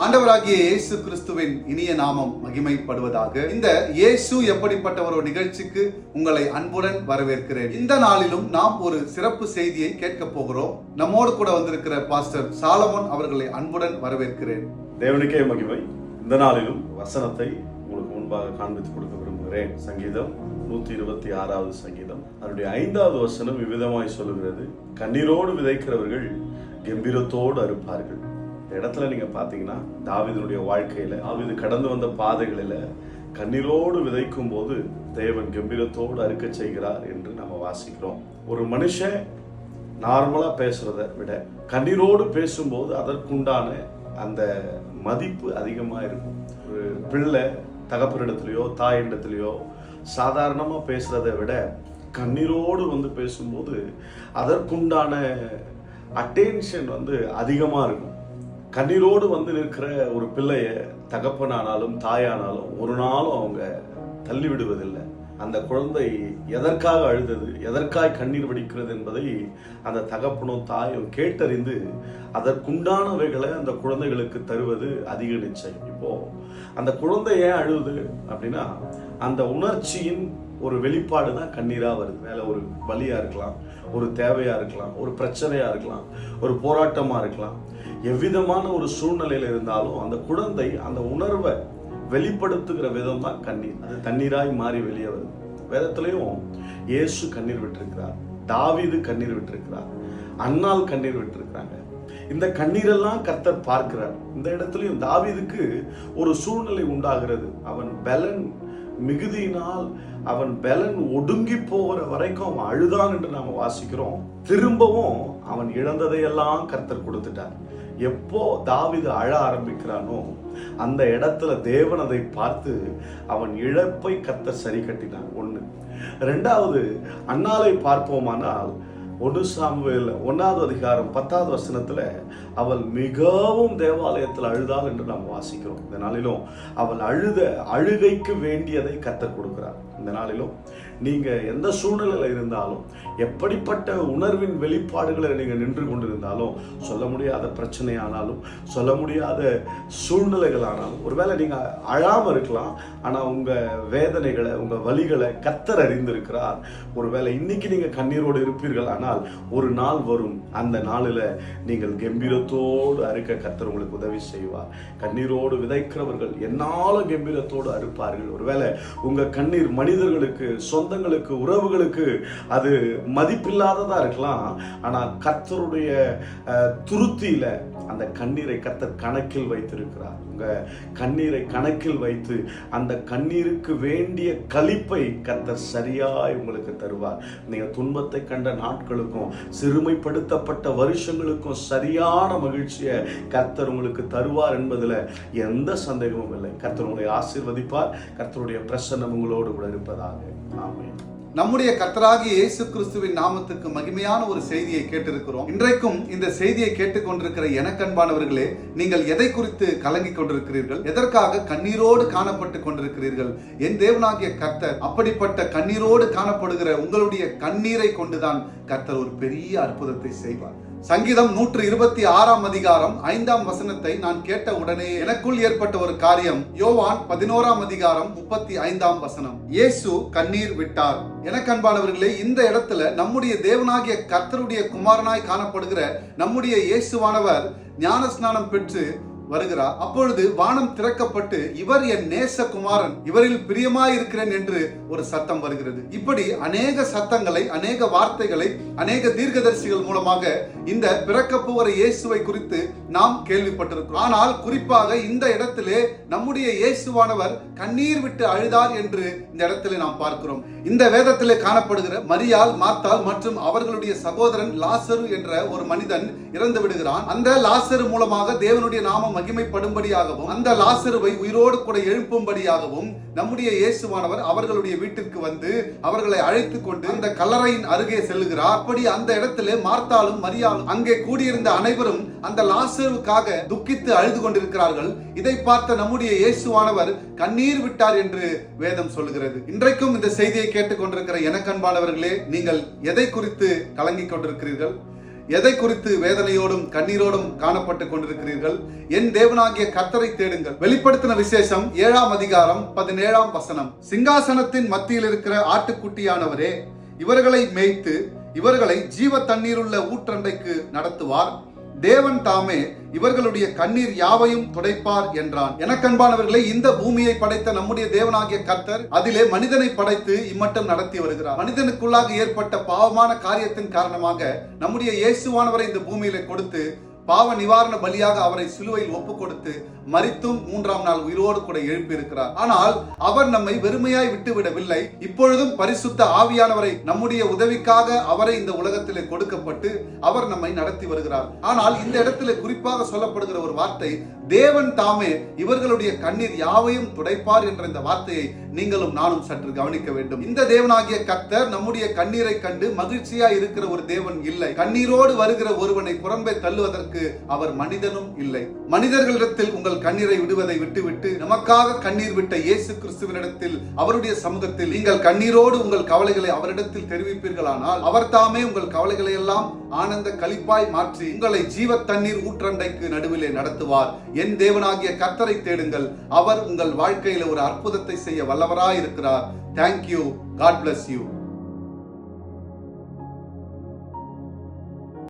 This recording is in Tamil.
ஆண்டவராகிய இயேசு கிறிஸ்துவின் இனிய நாமம் மகிமைப்படுவதாக. இந்த இயேசு எப்படிப்பட்டவர் ஒரு நிகழ்ச்சிக்கு உங்களை அன்புடன் வரவேற்கிறேன். இந்த நாளிலும் நாம் ஒரு சிறப்பு செய்தியை கேட்க போகிறோம். நம்மோடு கூட வந்திருக்கிற பாஸ்டர் சாலமோன் அவர்களை அன்புடன் வரவேற்கிறேன். தேவனுக்கே மகிமை. இந்த நாளிலும் வசனத்தை உங்களுக்கு முன்பாக காண்பித்துக் கொடுக்க விரும்புகிறேன். சங்கீதம் 126வது சங்கீதம் அதனுடைய 5வது வசனம் விவிதமாய் சொல்லுகிறது, கண்ணீரோடு விதைக்கிறவர்கள் கம்பீரத்தோடு அறுப்பார்கள். இந்த இடத்துல நீங்க பாத்தீங்கன்னா தாவீதுடைய வாழ்க்கையில தாவீது கடந்து வந்த பாதைகளில கண்ணீரோடு விதைக்கும் போது தேவன் கம்பீரத்தோடு அறுக்க செய்கிறார் என்று நம்ம வாசிக்கிறோம். ஒரு மனுஷன் நார்மலா பேசுறதை விட கண்ணீரோடு பேசும்போது அதற்குண்டான அந்த மதிப்பு அதிகமா இருக்கும். ஒரு பிள்ளை தகப்பனிடத்திலேயோ தாயிடத்திலேயோ சாதாரணமா பேசுறதை விட கண்ணீரோடு வந்து பேசும்போது அதற்குண்டான அட்டென்ஷன் அதிகமா இருக்கும். கண்ணீரோடு நிற்கிற ஒரு பிள்ளைய தகப்பனானாலும் தாயானாலும் ஒரு நாளும் அவங்க தள்ளி விடுவதில்லை. அந்த குழந்தை எதற்காக அழுதது, எதற்காக கண்ணீர் வடிக்கிறது என்பதை அந்த தகப்பனும் தாயும் கேட்டறிந்து அதற்குண்டானவைகளை அந்த குழந்தைகளுக்கு தருவது அதிக நிச்சயம். இப்போ அந்த குழந்தை ஏன் அழுது அப்படின்னா அந்த உணர்ச்சியின் ஒரு வெளிப்பாடு தான் கண்ணீரா வருது. மேல ஒரு வலியா இருக்கலாம், ஒரு தேவையா இருக்கலாம், ஒரு பிரச்சனையா இருக்கலாம், ஒரு போராட்டமா இருக்கலாம். எவ்விதமான ஒரு சூழ்நிலையில இருந்தாலும் அந்த குழந்தை அந்த உணர்வை வெளிப்படுத்துகிற விதம் தான் கண்ணீர். அது தண்ணீராய் மாறி வெளியே வருது. வேதத்திலையும் இயேசு கண்ணீர் விட்டிருக்கிறார், தாவீது கண்ணீர் விட்டிருக்கிறார், அன்னாள் கண்ணீர் விட்டிருக்கிறாங்க. இந்த கண்ணீரெல்லாம் கர்த்தர் பார்க்கிறார். இந்த இடத்துலயும் தாவீதுக்கு ஒரு சூழ்நிலை உண்டாகிறது. அவன் பலன் மிகுதியினால் அவன் பலன் ஒடுங்கி போகிற வரைக்கும் அவன் அழுதான் என்று நாம வாசிக்கிறோம். திரும்பவும் அவன் இழந்ததையெல்லாம் கர்த்தர் கொடுத்துட்டார். எப்போ தாவீது அழ ஆரம்பிக்கிறானோ அந்த இடத்துல தேவன் அதை பார்த்து அவன் இழப்பை கர்த்தர் சரி கட்டினான். 1. 2வது அன்னாளை பார்ப்போமானால் 1 சாமுவேல் 1வது அதிகாரம் 10வது வசனத்துல அவள் மிகவும் தேவாலயத்தில் அழுதாள் என்று நாம் வாசிக்கிறோம். இந்த நாளிலும் அவள் அழுகைக்கு வேண்டியதை கர்த்தர் கொடுக்கிறார். இந்த நாளிலும் நீங்க எந்த சூழ்நிலையில இருந்தாலும், எப்படிப்பட்ட உணர்வின் வெளிப்பாடுகளை நீங்க நின்று கொண்டிருந்தாலும், சொல்ல முடியாத பிரச்சனை ஆனாலும், சொல்ல முடியாத சூழ்நிலைகள் ஆனாலும், ஒருவேளை நீங்க அழாம இருக்கலாம், ஆனா உங்க வேதனைகளை, உங்க வலிகளை கர்த்தர் அறிந்திருக்கிறார். ஒருவேளை இன்னைக்கு நீங்க கண்ணீரோடு இருப்பீர்கள், ஆனால் ஒரு நாள் வரும், அந்த நாளில் நீங்கள் கம்பீரத்தோடு அறுக்க கர்த்தர் உங்களுக்கு உதவி செய்வார். கண்ணீரோடு விதைக்கிறவர்கள் என்னாலும் கம்பீரத்தோடு அறுப்பார்கள். ஒருவேளை உங்க கண்ணீர் மனிதர்களுக்கு, சொந்தங்களுக்கு, உறவுகளுக்கு அது மதிப்பில்லாததா இருக்கலாம், ஆனா கர்த்தருடைய துருத்தியில அந்த கண்ணீரை கர்த்தர் கணக்கில் வைத்திருக்கிறார். உங்க கண்ணீரை கணக்கில் வைத்து அந்த கண்ணீருக்கு வேண்டிய களிப்பை கர்த்தர் சரியாய் உங்களுக்கு தருவார். நீங்க துன்பத்தை கண்ட நாட்களுக்கும் சிறுமைப்படுத்தப்பட்ட வருஷங்களுக்கும் சரியான மகிழ்ச்சியை கர்த்தர் உங்களுக்கு தருவார் என்பதுல எந்த சந்தேகமும் இல்லை. கர்த்தர் உங்களை ஆசீர்வதிப்பார். கர்த்தருடைய பிரசன்னம் உங்களோடு கூட இருப்பதாக. ஆமென். நம்முடைய கர்த்தராகிய இயேசு கிறிஸ்துவின் நாமத்துக்கு மகிமையான ஒரு செய்தியை கேட்டிருக்கிறோம். இன்றைக்கும் இந்த செய்தியை கேட்டுக்கொண்டிருக்கிற எனக்கன்பானவர்களே, நீங்கள் எதை குறித்து கலங்கி கொண்டிருக்கிறீர்கள்? எதற்காக கண்ணீரோடு காணப்பட்டு கொண்டிருக்கிறீர்கள்? என் தேவனாகிய கர்த்தர் அப்படிப்பட்ட கண்ணீரோடு காணப்படுகிற உங்களுடைய கண்ணீரை கொண்டுதான் கர்த்தர் ஒரு பெரிய அற்புதத்தை செய்வார். சங்கீதம் 126ஆம் அதிகாரம் 5ஆம் வசனத்தை நான் கேட்ட உடனே எனக்குள் ஏற்பட்ட ஒரு காரியம். யோவான் 11ஆம் அதிகாரம் 35ஆம் வசனம், இயேசு கண்ணீர் விட்டார். எனக்கு அன்பானவர்களே, இந்த இடத்துல நம்முடைய தேவனாகிய கர்த்தருடைய குமாரனாய் காணப்படுகிற நம்முடைய இயேசுவானவர் ஞானஸ்நானம் பெற்று வருகிறார். அப்பொழுது வானம் திறக்கப்பட்டு, இவர் என் நேச குமாரன், இவரில் பிரியமாய் இருக்கிறேன் என்று ஒரு சத்தம் வருகிறது. இப்படி அநேக சத்தங்களை, அநேக வார்த்தைகளை, அநேக தீர்க்கதரிசிகள் மூலமாக இந்த பிறக்க போகிற இயேசுவை குறித்து நாம் கேள்விப்பட்டிருக்கிறோம். ஆனால் குறிப்பாக இந்த இடத்திலே நம்முடைய இயேசுவானவர் கண்ணீர் விட்டு அழுதார் என்று இந்த இடத்திலே நாம் பார்க்கிறோம். இந்த வேதத்திலே காணப்படுகிற மரியாள், மார்த்தாள் மற்றும் அவர்களுடைய சகோதரன் லாசரு என்ற ஒரு மனிதன் இறந்து விடுகிறான். அந்த லாசரு மூலமாக தேவனுடைய நாமம் மகிமைப்படும்படியாகவும், அந்த லாசருவை உயிரோடு கூட எழுப்பும்படியாகவும் நம்முடைய இயேசுவானவர் அவர்களுடைய வீட்டிற்கு வந்து அவர்களை அழைத்துக் கொண்டு அந்த கல்லறையின் அருகே செல்லுகிறார். அப்படி அந்த இடத்திலே மார்த்தாளும் மரியாளும் அங்கே கூடியிருந்த அனைவரும் அந்த லாசருக்காக துக்கித்து அழுது கொண்டிருக்கிறார்கள். இதை பார்த்த நம்முடைய இயேசுவானவர் கண்ணீர் விட்டார் என்று வேதம் சொல்லுகிறது. இன்றைக்கும் இந்த செய்தியை கேட்டுக்கொண்டிருக்கிற எனக்கன்பானவர்களே, நீங்கள் எதை குறித்து கலங்கிக் கொண்டிருக்கிறீர்கள்? எதை குறித்து வேதனையோடும் கண்ணீரோடும் காணப்பட்டு கொண்டிருக்கிறீர்கள்? என் தேவனாகிய கர்த்தரை தேடுங்கள். வெளிப்படுத்தின விசேஷம் 7ஆம் அதிகாரம் 17ஆம் வசனம். சிங்காசனத்தின் மத்தியில் இருக்கிற ஆட்டுக்குட்டியானவரே இவர்களை மேய்த்து இவர்களை ஜீவ தண்ணீருள்ள ஊற்றண்டைக்கு நடத்துவார். தேவன் தாமே இவர்களுடைய கண்ணீர் யாவையும் துடைப்பார் என்றான். எனக்கன்பானவர்களே, இந்த பூமியை படைத்த நம்முடைய தேவனாகிய கர்த்தர் அதிலே மனிதனை படைத்து இம்மட்டம் நடத்தி வருகிறார். மனிதனுக்குள்ளாக ஏற்பட்ட பாவமான காரியத்தின் காரணமாக நம்முடைய இயேசுவானவரை இந்த பூமியில கொடுத்து பாவ நிவாரண பலியாக அவரை சிலுவையில் ஒப்பு கொடுத்து மரித்தும் 3ஆம் நாள் உயிரோடு கூட எழுப்பியிருக்கிறார். ஆனால் அவர் நம்மை வெறுமையாய் விட்டுவிடவில்லை. இப்பொழுதும் பரிசுத்த ஆவியானவரை நம்முடைய உதவிக்காக அவரை இந்த உலகத்திலே கொடுக்கப்பட்டு அவர் நம்மை நடத்தி வருகிறார். ஆனால் இந்த இடத்திலே குறிப்பாக சொல்லப்படுகிற ஒரு வார்த்தை, தேவன் தாமே இவர்களுடைய கண்ணீர் யாவையும் துடைப்பார் என்ற இந்த வார்த்தையை நீங்களும் நானும் சற்று கவனிக்க வேண்டும். இந்த தேவனாகிய கர்த்தர் நம்முடைய கண்ணீரை கண்டு மகிழ்ச்சியாய் இருக்கிற ஒரு தேவன் இல்லை. கண்ணீரோடு வருகிற ஒருவனை புறம்பே தள்ளுவதற்கு அவர் மனிதனும் இல்லை. மனிதர்களிடத்தில் உங்கள் கண்ணீரை விடுவதை விட்டுவிட்டு நமக்காக கண்ணீர் விட்ட இயேசு கிறிஸ்துவினிடத்தில், அவருடைய சமூகத்தில் நீங்கள் கண்ணீரோடு உங்கள் கவலைகளை அவரிடத்தில் தெரிவிப்பீர்களானால் அவர் தாமே உங்கள் கவலைகளை எல்லாம் ஆனந்த களிப்பாய் மாற்றி உங்களை ஜீவ தண்ணீர் ஊற்றண்டைக்கு நடுவிலே நடத்துவார். என் தேவனாகிய கர்த்தரை தேடுங்கள். அவர் உங்கள் வாழ்க்கையில ஒரு அற்புதத்தை செய்ய வல்லவராய் இருக்கிறார். Thank you. God bless you.